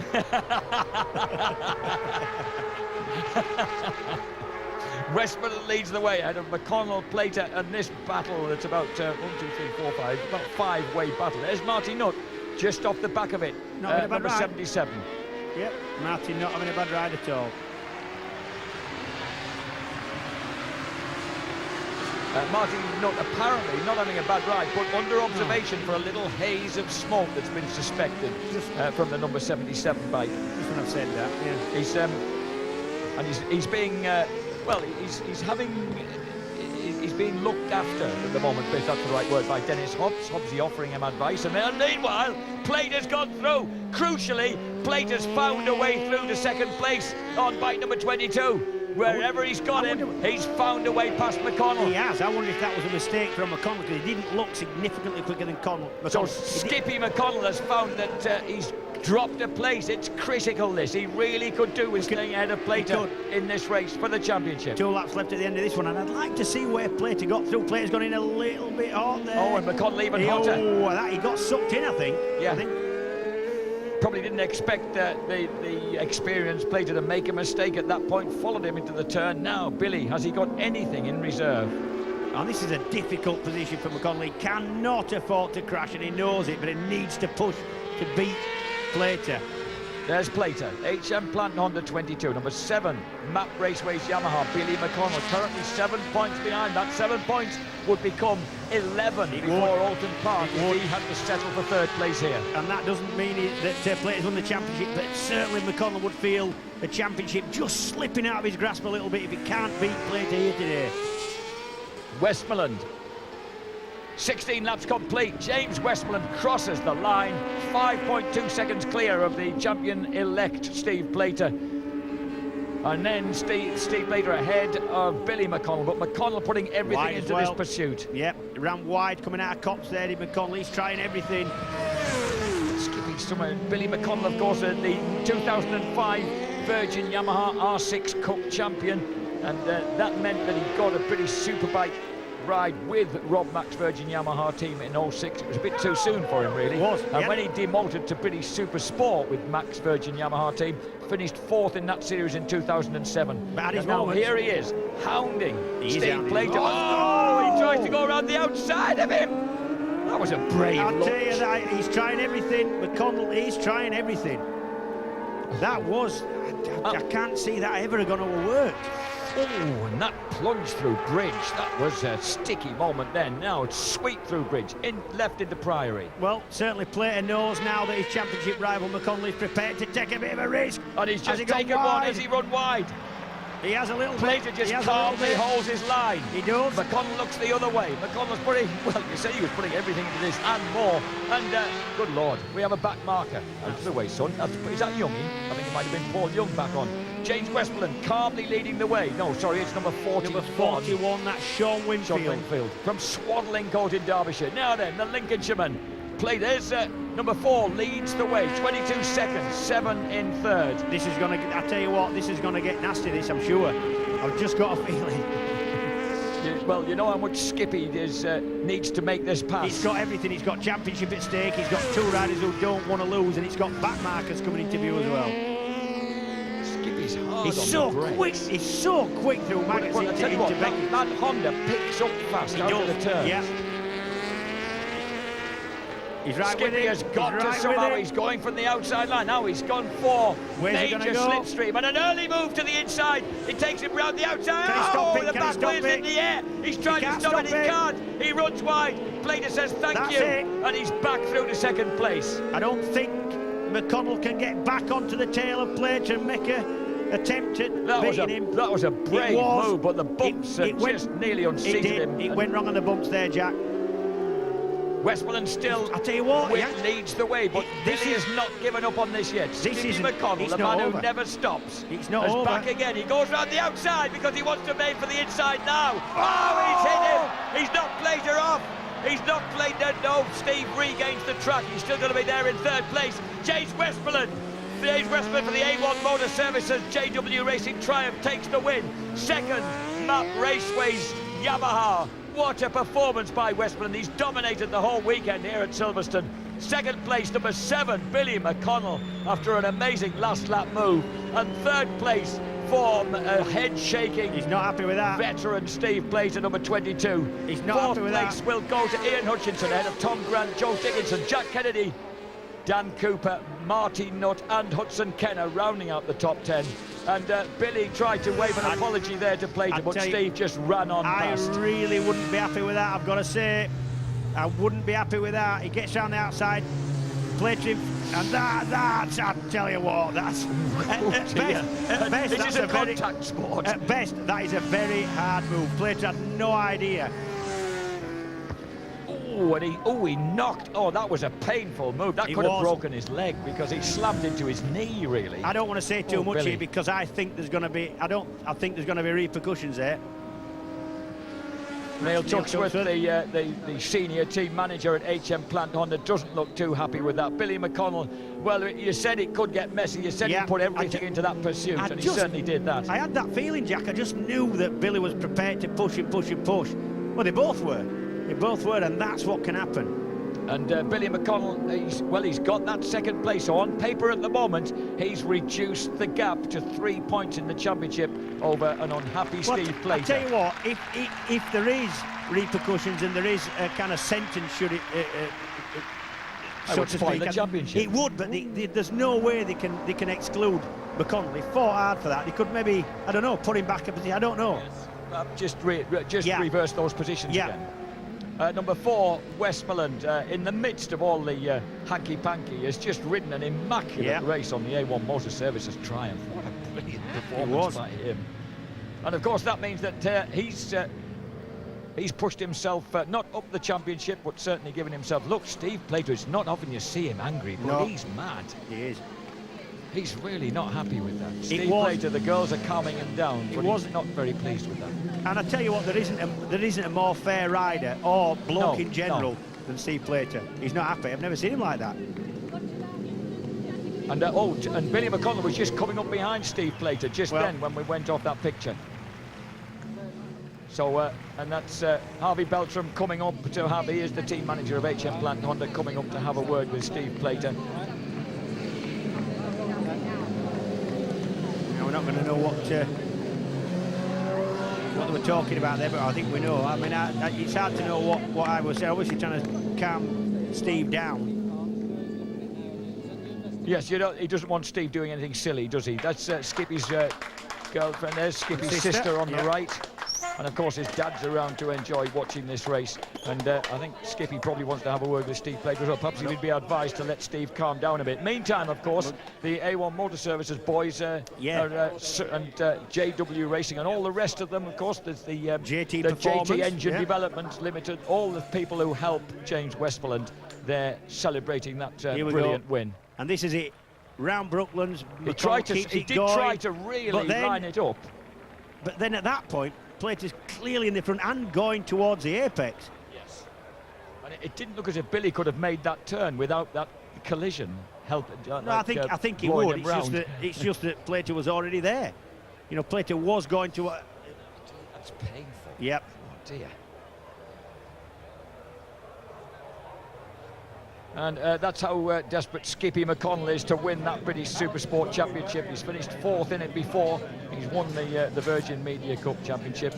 Westmorland leads the way ahead of McConnell, Plater, and this battle that's about 1, 2, 3, 4, 5, about 5-way battle. There's Marty Nutt just off the back of it, number 77. Yep, Marty not having a bad ride at all. Martin Nutt apparently not having a bad ride, but under observation for a little haze of smoke that's been suspected from the number 77 bike. Just when I've said that, yeah. He's being he's being looked after at the moment, if that's the right word, by Dennis Hobbs. Hobbsy offering him advice, and then meanwhile, Plater's gone through. Crucially, Plater's found a way through to 2nd place on bike number 22. Wherever he's got him, he's found a way past McConnell. He has. I wonder if that was a mistake from McConnell, because he didn't look significantly quicker than McConnell. So Skippy McConnell has found that he's dropped a place. It's critical, this. He really could do with staying ahead of Plater in this race for the championship. 2 laps left at the end of this one, and I'd like to see where Plater got through. Plater's gone in a little bit hot there. Oh, and McConnell even hotter. Oh, he got sucked in, I think. Yeah. Probably didn't expect the experienced Plater to make a mistake at that point, followed him into the turn. Now, Billy, has he got anything in reserve? And this is a difficult position for McConnell. He cannot afford to crash, and he knows it, but he needs to push to beat Plater. There's Plater, HM Plant Honda 22, number 7, Map Raceways Yamaha, Billy McConnell, currently 7 points behind. That 7 points would become 11 before Alton Park if he had to settle for 3rd place here. And that doesn't mean that Plater's won the championship, but certainly McConnell would feel the championship just slipping out of his grasp a little bit if he can't beat Plater here today. Westmorland, 16 laps complete. James Westmorland crosses the line, 5.2 seconds clear of the champion-elect Steve Plater. And then Steve Plater ahead of Billy McConnell, but McConnell putting everything into this pursuit. Yep, ran wide coming out of Cops there, did McConnell. He's trying everything. Skipping somewhere. Billy McConnell, of course, the 2005 Virgin Yamaha R6 Cup champion, and that meant that he got a British Superbike ride with Rob Mack's Virgin Yamaha team in 06. It was a bit too soon for him, really. It was, and when he demoted to British Supersport with Mack's Virgin Yamaha team, finished 4th in that series in 2007. But and now here he is, hounding Steve Plater. Oh, tries to go around the outside of him. That was a brave I'll look. tell you that he's trying everything. McConnell, he's trying everything. That was, I can't see that ever going to work. Oh, and that plunge through bridge, that was a sticky moment then. Now it's sweep through bridge, left into Priory. Well, certainly Plater knows now that his championship rival McConnell is prepared to take a bit of a risk. And he's just taken one as he run wide. He has a little Plater just calmly holds his line. He does. McConnell looks the other way. McConnell's putting, well, you said he was putting everything into this and more. And, good Lord, we have a back marker. Out of the way, son. Is that Youngie? I think it might have been Paul Young back on. James Westmoreland calmly leading the way. No, sorry, it's number 41. Number 41, that's Sean Winfield. Sean Winfield. From Swaddling in Derbyshire. Now then, the Lincolnshireman. There's number 4 leads the way, 22 seconds, 7 in third. This is going to, I tell you what, this is going to get nasty, this, I'm sure. I've just got a feeling. Well, you know how much Skippy needs to make this pass. He's got everything. He's got championship at stake. He's got 2 riders who don't want to lose, and he's got back markers coming into view as well. Skippy's hard He's on so the quick. He's so quick through maggots well, into Becky. that Honda picks up fast out of the turn. Yeah. He's right Skippy with it. has got to somehow. He's going from the outside line. Now he's gone for major slipstream and an early move to the inside. It takes him round the outside. Can he stop it? The back wheel's in the air. He's trying to stop it. He can't. He runs wide. Plater says thank you. And he's back through to second place. I don't think McConnell can get back onto the tail of Plater and make a attempt at beating him. That was a brave move, but the bumps just nearly unseated him. It went wrong on the bumps there, Jack. Westmoreland still, I tell you what, leads the way, but Billy has not given up on this yet. Skippy McConnell, the man who never stops, is back again. He goes round the outside because he wants to make for the inside now. Oh, he's hit him. He's knocked Plater off. He's knocked Plater. No, Steve regains the track. He's still going to be there in third place. James Westmoreland. James Westmoreland for the A1 Motor Services JW Racing Triumph takes the win. Second, Map Raceways Yamaha. What a performance by Westmoreland. He's dominated the whole weekend here at Silverstone. Second place, number 7, Billy McConnell, after an amazing last lap move. And third place for a head-shaking, he's not happy with that, veteran Steve Plater, number 22. He's not happy with that. Fourth place will go to Ian Hutchinson, ahead of Tom Grant, Joe Dickinson, Jack Kennedy, Dan Cooper, Marty Nutt and Hudson Kenner rounding out the top 10. And Billy tried to wave an apology there to Plater, but Steve just ran on past. I really wouldn't be happy with that, I've got to say. I wouldn't be happy with that. He gets round the outside, Plater, and that's, I tell you what, that's... at best, this that's is a contact sport. At best, that is a very hard move. Plater had no idea. He knocked. Oh, that was a painful move. That could have broken his leg because he slammed into his knee, really. I don't want to say too much here because I think there's going to be. I think there's going to be repercussions there. Neil Tuxworth, the senior team manager at HM Plant Honda, doesn't look too happy with that. Billy McConnell, well, you said it could get messy. You said he put everything into that pursuit, and he certainly did that. I had that feeling, Jack. I just knew that Billy was prepared to push and push and push. Well, they both were. They both were, and that's what can happen. And Billy McConnell, he's got that second place. So on paper at the moment, he's reduced the gap to 3 points in the championship over an unhappy Steve Plater. I tell you what, if there is repercussions and there is a kind of sentence, should it, so to speak, the championship. It would, but there's no way they can exclude McConnell. They fought hard for that. They could maybe, I don't know, put him back up. I don't know. Just reverse those positions again. Number 4, Westmoreland, in the midst of all the hanky-panky, has just ridden an immaculate race on the A1 Motor Services Triumph. What a brilliant performance by him. And of course that means that he's pushed himself, not up the championship, but certainly given himself. Look, Steve Plater, it's not often you see him angry, but he's mad. He is. He's really not happy with that. Steve Plater, the girls are calming him down, but he's not very pleased with that. And I tell you what, there isn't a more fair rider or bloke in general than Steve Plater. He's not happy. I've never seen him like that. And and Billy McConnell was just coming up behind Steve Plater just then when we went off that picture. So and that's Harvey Beltram coming up to have. He is the team manager of HM Plant Honda, coming up to have a word with Steve Plater. We're not going to know what what they were talking about there, but I think we know. I mean, it's hard to know what I was saying. Obviously trying to calm Steve down. Yes, you know, he doesn't want Steve doing anything silly, does he? That's Skippy's girlfriend. There's Skippy's sister on the right. And of course his dad's around to enjoy watching this race, and I think Skippy probably wants to have a word with Steve Plater as well. Perhaps he would be advised to let Steve calm down a bit. Meantime, of course, the A1 Motor Services boys and JW Racing and all the rest of them, of course, there's the JT Engine Development Limited, all the people who help James Westmoreland, they're celebrating that brilliant win. And this is it, round Brooklands. He did try to really line it up. But then at that point, Plater's clearly in the front and going towards the apex. Yes. And it didn't look as if Billy could have made that turn without that collision helping. No, I think he would. It's just that Plater was already there. You know, Plater was going to. That's painful. Yep. Oh dear. And that's how desperate Skippy McConnell is to win that British Supersport Championship. He's finished 4th in it before. He's won the Virgin Media Cup Championship.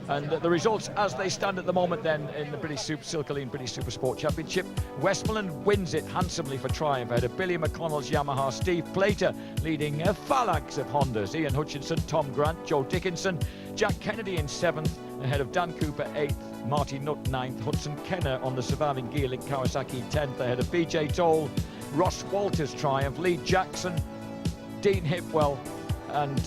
And the results as they stand at the moment then in the Silverstone British Supersport Championship. Westmoreland wins it handsomely for triumph ahead of Billy McConnell's Yamaha, Steve Plater leading a phalanx of Hondas. Ian Hutchinson, Tom Grant, Joe Dickinson, Jack Kennedy in 7th ahead of Dan Cooper 8th, Marty Nutt 9th, Hudson Kenner on the surviving Gearlink Kawasaki 10th ahead of BJ Toll, Ross Walters triumph, Lee Jackson, Dean Hipwell, and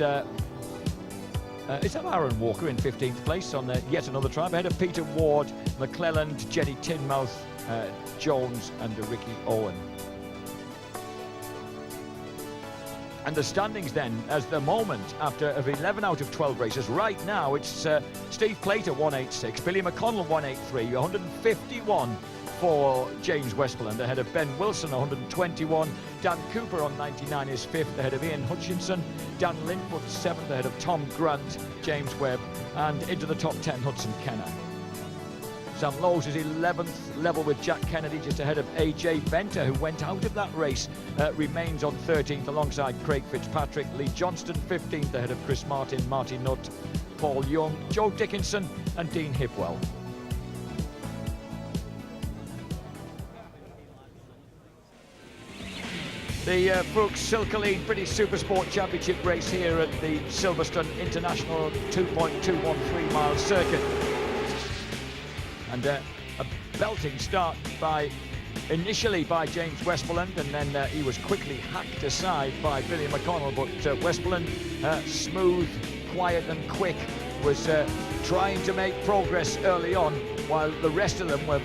is that Aaron Walker in 15th place on yet another triumph ahead of Peter Ward, McClelland, Jenny Tinmouth, Jones and Ricky Owen. And the standings then, as the moment, after of 11 out of 12 races, right now it's Steve Plater 186, Billy McConnell 183, 151 for James Westmoreland ahead of Ben Wilson 121, Dan Cooper on 99 is 5th ahead of Ian Hutchinson, Dan Linfoot 7th ahead of Tom Grant, James Webb, and into the top 10 Hudson Kenner. Sam Lowes is 11th, level with Jack Kennedy, just ahead of AJ Venter, who went out of that race, remains on 13th alongside Craig Fitzpatrick, Lee Johnston 15th ahead of Chris Martin, Marty Nutt, Paul Young, Joe Dickinson and Dean Hipwell. The Brooks Silverstone British Supersport Championship race here at the Silverstone International 2.213 mile circuit. And a belting start initially by James Westmoreland, and then he was quickly hacked aside by Billy McConnell, but Westmoreland, smooth, quiet and quick, was trying to make progress early on, while the rest of them were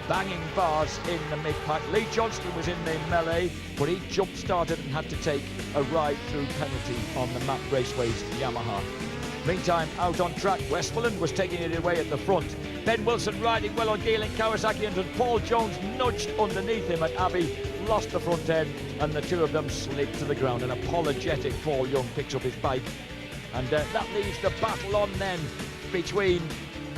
banging bars in the mid-pack. Lee Johnston was in the melee, but he jump-started and had to take a ride through penalty on the Matt Raceway's Yamaha. Meantime, out on track, Westmoreland was taking it away at the front. Ben Wilson riding well on Gearlink Kawasaki, and Paul Jones nudged underneath him at Abbey, lost the front end, and the two of them slid to the ground. An apologetic Paul Young picks up his bike. And that leaves the battle on then between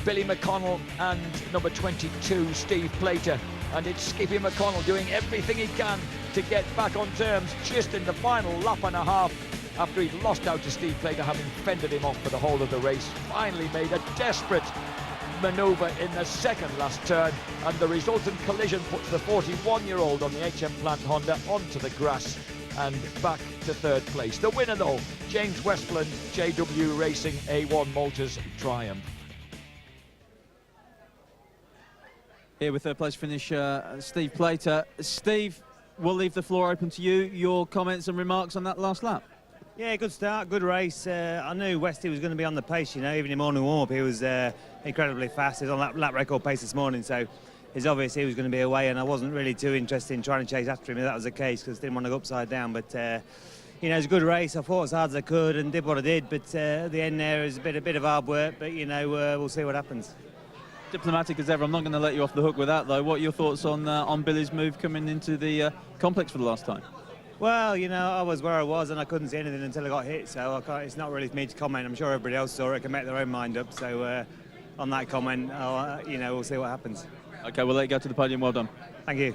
Billy McConnell and number 22, Steve Plater. And it's Skippy McConnell doing everything he can to get back on terms just in the final lap and a half, after he'd lost out to Steve Plater, having fended him off for the whole of the race. Finally made a desperate manoeuvre in the second last turn, and the resultant collision puts the 41-year-old on the HM Plant Honda onto the grass and back to 3rd place. The winner though, James Westmoreland, JW Racing A1 Motors triumph. Here with 3rd place finish, Steve Plater. Steve, we'll leave the floor open to you. Your comments and remarks on that last lap. Yeah, good start, good race. I knew Westy was going to be on the pace, you know, even in morning warm-up. He was incredibly fast. He was on lap record pace this morning, so it's obvious he was going to be away, and I wasn't really too interested in trying to chase after him if that was the case, because I didn't want to go upside down. But, you know, it was a good race. I fought as hard as I could and did what I did, but at the end there was a bit of hard work, but, you know, we'll see what happens. Diplomatic as ever, I'm not going to let you off the hook with that, though. What are your thoughts on Billy's move coming into the complex for the last time? Well, you know, I was where I was and I couldn't see anything until I got hit, so it's not really for me to comment. I'm sure everybody else saw it, can make their own mind up. So on that comment, you know, we'll see what happens. OK, we'll let you go to the podium. Well done. Thank you.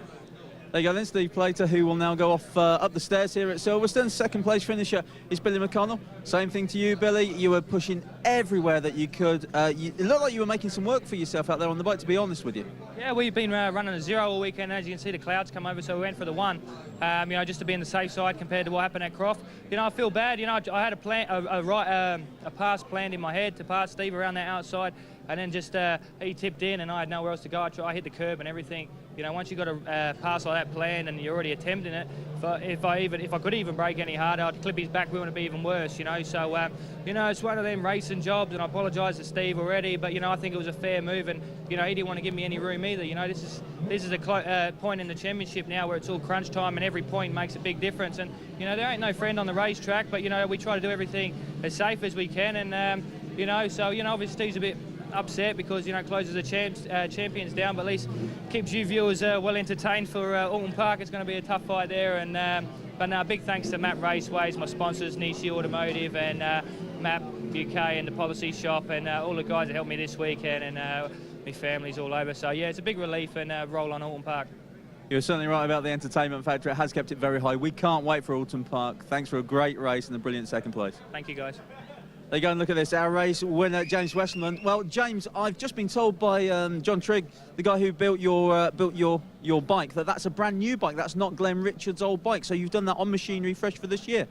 There you go then, Steve Plater, who will now go off up the stairs here at Silverstone. Second place finisher is Billy McConnell. Same thing to you, Billy. You were pushing everywhere that you could. It looked like you were making some work for yourself out there on the bike, to be honest with you. Yeah, we've been running a 0 all weekend. As you can see, the clouds come over, so we went for the 1. You know, just to be on the safe side compared to what happened at Croft. You know, I feel bad. You know, I had a pass planned in my head to pass Steve around that outside, and then just he tipped in, and I had nowhere else to go. I hit the curb and everything. You know, once you got a pass like that planned and you're already attempting it, if I could even brake any harder, I'd clip his back wheel and it'd be even worse. You know, so you know, it's one of them racing jobs, and I apologise to Steve already, but you know, I think it was a fair move, and you know, he didn't want to give me any room either. You know, this is a point in the championship now where it's all crunch time, and every point makes a big difference. And you know, there ain't no friend on the racetrack, but you know, we try to do everything as safe as we can, and you know, so you know, obviously Steve's a bit upset because you know, closes the champions down, but at least keeps you viewers well entertained for Alton Park. It's going to be a tough fight there, and but no, big thanks to Map Raceways, my sponsors, Nishi Automotive, and Map UK and the Policy Shop, and all the guys that helped me this weekend, and my family's all over. So yeah, it's a big relief and roll on Alton Park. You're certainly right about the entertainment factor. It has kept it very high. We can't wait for Alton Park. Thanks for a great race and a brilliant second place. Thank you, guys. There you go, and look at this, our race winner, James Westland. Well, James, I've just been told by John Trigg, the guy who built your bike, that's a brand new bike. That's not Glenn Richards' old bike. So you've done that on machinery fresh for this year.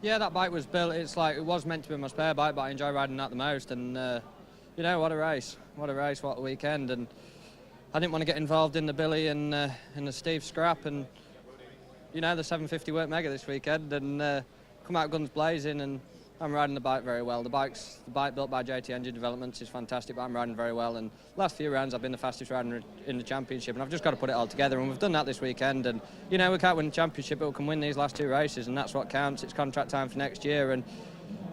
Yeah, that bike was built. It's like it was meant to be my spare bike, but I enjoy riding that the most. And you know, what a race, what a weekend. And I didn't want to get involved in the Billy and in the Steve scrap, and you know, the 750 worked mega this weekend, and come out guns blazing, and I'm riding the bike very well. The bike built by JT Engine Developments is fantastic, but I'm riding very well. And last few rounds I've been the fastest rider in the championship, and I've just got to put it all together. And we've done that this weekend. And you know, we can't win the championship, but we can win these last 2 races, and that's what counts. It's contract time for next year, and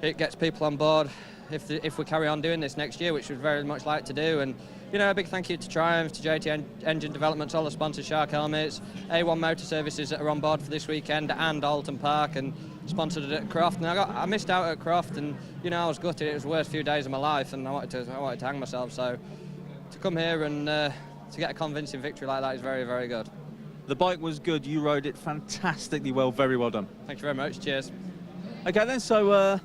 it gets people on board if we carry on doing this next year, which we'd very much like to do. And you know, a big thank you to Triumph, to JT Engine Developments, all the sponsors, Shark Helmets, A1 Motor Services that are on board for this weekend, and Alton Park, and sponsored it at Croft. And I missed out at Croft, and you know, I was gutted. It was the worst few days of my life, and I wanted to hang myself. So to come here and to get a convincing victory like that is very, very good. The bike was good. You rode it fantastically well. Very well done. Thank you very much. Cheers. Okay then, so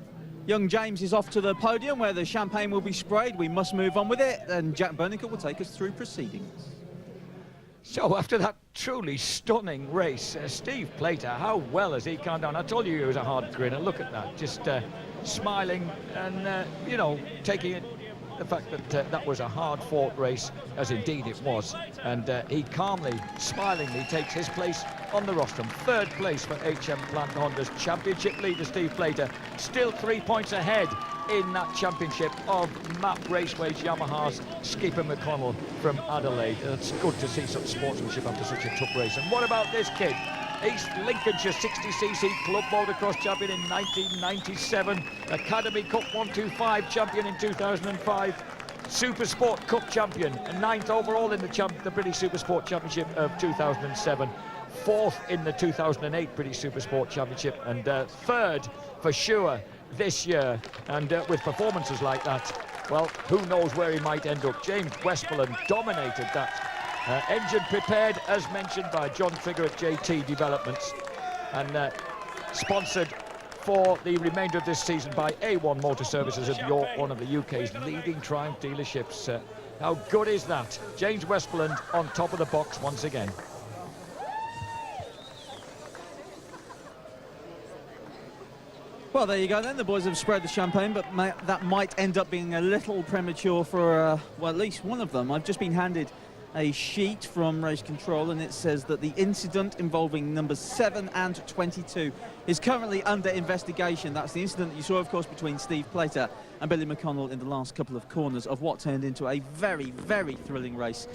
young James is off to the podium where the champagne will be sprayed. We must move on with it, and Jack Bernicott will take us through proceedings. So after that truly stunning race, Steve Plater, how well has he calmed down? I told you he was a hard grinner. Look at that, just smiling and, you know, taking it, the fact that that was a hard-fought race, as indeed it was. And he calmly, smilingly takes his place on the rostrum. 3rd place for HM Plant Honda's championship leader, Steve Plater. Still 3 points ahead in that championship of Map Raceways Yamaha's Skipper McConnell from Adelaide. It's good to see such sportsmanship after such a tough race. And what about this kid? East Lincolnshire 60cc Club Motocross champion in 1997, Academy Cup 125 champion in 2005, Supersport Cup champion, 9th overall in the British Supersport Championship of 2007, 4th in the 2008 British Supersport Championship, and 3rd for sure this year. And with performances like that, well, who knows where he might end up. James Westmoreland dominated that. Engine prepared, as mentioned, by John Trigger at JT Developments, and sponsored for the remainder of this season by A1 Motor Services of York, one of the UK's leading Triumph dealerships. How good is that? James Westmoreland on top of the box once again. Well, there you go then. The boys have spread the champagne, but that might end up being a little premature for, well, at least one of them. I've just been handed a sheet from Race Control, and it says that the incident involving numbers 7 and 22 is currently under investigation. That's the incident that you saw, of course, between Steve Plater and Billy McConnell in the last couple of corners of what turned into a very, very thrilling race.